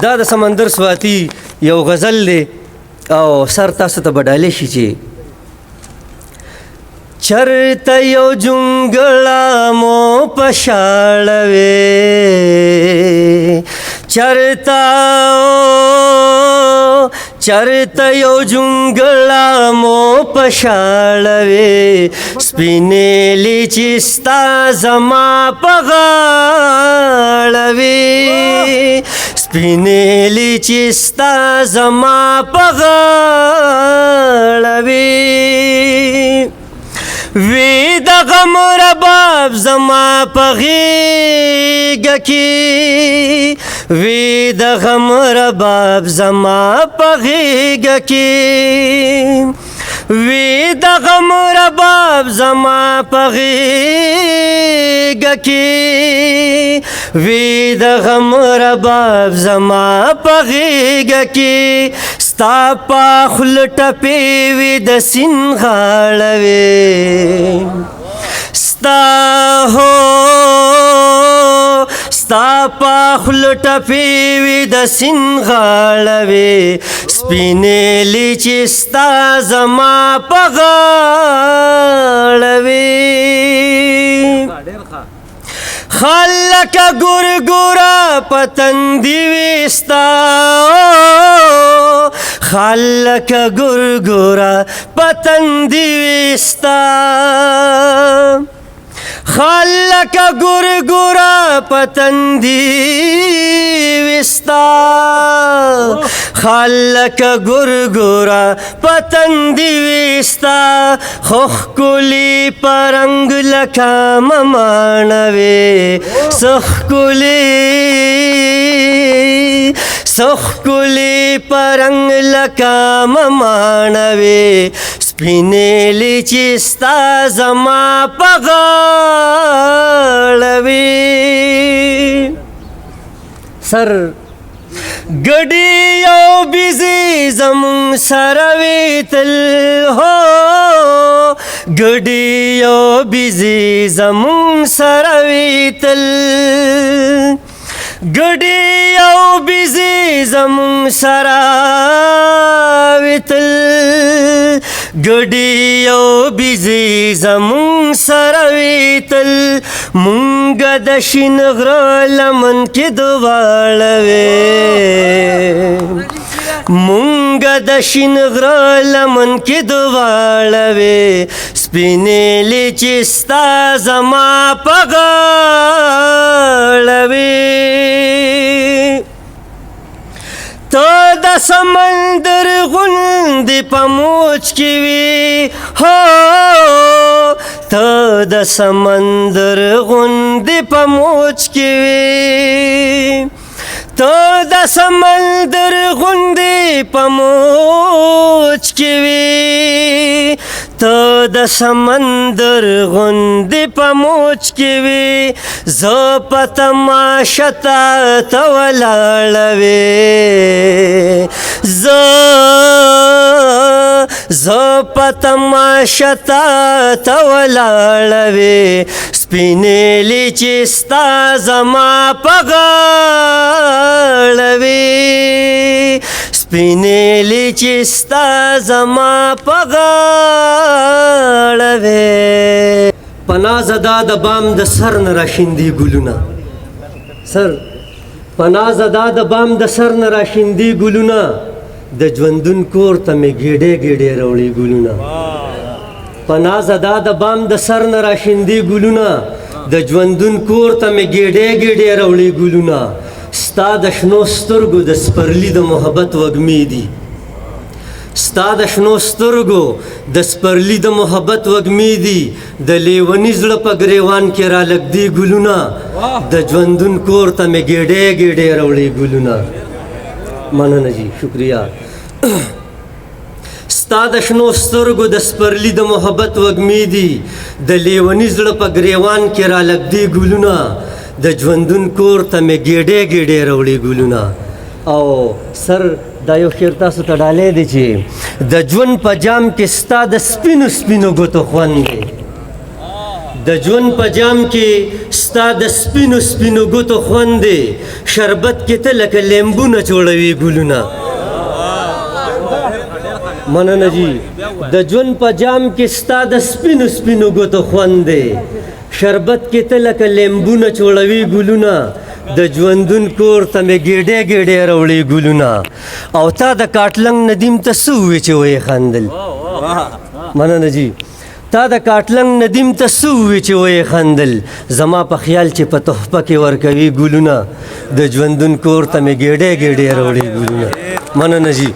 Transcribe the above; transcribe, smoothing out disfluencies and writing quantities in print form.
دا د سمندر سواتی یو غزل دی او سر تاسو ته بډایلی شي چې چرته یو جونګړه مو پشاړوې چرته یو جونګړه مو پشاړوې سپینېلې چې ستا زما په غاړه وې سپینېلې چې ستا زما په غاړه وې وی د غم رباب زما په غېږه کې وی د غم رباب زما په غېږه کې وی د غم رباب زما په غېږه کې وی د غم رباب زما په غېږه کې ستا په خوله ټپې وي د سیند غاړه وې ستا په خوله ټپې وي د سیند غاړه وې سپینېلې چې ستا زما په غاړه وې خلک ګورګوره پتندې وي ستا خلک ګورګوره پتندې وي ستا خلک ګورګوره پتندې وي ستا خلک ګورګوره پتندې وي ستا خو ښکلي په رنګ لکه مماڼه وې څه ښکلي په رنګ لکه مماڼه وې سپینېلې چې ستا زما په غاړه وې سر ګډې یو بیزې زموږ سره وې تل هو ګډې یو بیزې زموږ سره وې تل ګډې یو بیزې زموږ سره وې تل ګډې یو بیزې زموږ سره وې تل مونږ د شین غره لمن کې دواړه وې مونږ د شین غره لمن کې دواړه وې سپینېلې چې ستا زما په غاړه وې ته د سمندر غوندې په موج کې وې هو ته د سمندر غوندې په موج کې وې ته د سمندر غوندې په موج کې وې ته د سمندر غوندې په موج کې وې زه په تماشه ته ولاړه وې زه په تماشه ته ولاړه وې سپینېلې چې ستا زما په غاړه وې سپینېلې چې ستا زما په غاړه وې پناه زده د بام د سر نه راشیندي ګلونه سر پناه زده د بام د سر نه راشیندي ګلونه د ژوندون کور ته مې ګېډې ګېډې راوړي ګلونه پناه زده د بام د سر نه راشیندي ګلونه د ژوندون کور ته مې ګېډې ګېډې راوړي ګلونه ستا د شنو سترګو د سپرلي د محبت وږمې دي ستا د شنو سترګو د سپرلي د محبت وږمې دي د لیوني زړه په ګریوان کې رالږدي ګلونه د ژوندون کور ته مې ګېډې ګېډې راوړي ګلونه مننه جی شکریہ ستا د شنو سترګو د سپرلي د محبت وږمې دي د لیوني زړه په ګریوان کې رالږدي ګلونه د ژوندون کور ته مې ګېډې ګېډې راوړي ګلونه او سر دا یو شعر تاسو ته ډالی دی چې د ژوند په جام کې ستا د سپینو سپینو ګوتو خوند دی د ژوند په جام کې ستا د سپینو سپینو ګوتو خوند دی شربت کې ته لکه لیمبونه جوړوي ګلونه مننه جی د ژوند په جام کې ستا د سپینو سپینو ګوتو خوند دی شربت کې ته لکه لیمبونه جوړوي ګلونه د ژوندون کور ته مې ګېډې ګېډې راوړي ګلونه او تا د کاټلنګ ندیم ته څه ووې چې ویې خندل مننه جی تا د کاټلنګ ندیم ته څه ووې چې ویې خندل زما په خیال چې په تحفه کې ورکوي ګلونه د ژوندون کور ته مې ګېډې ګېډې راوړي ګلونه مننه جی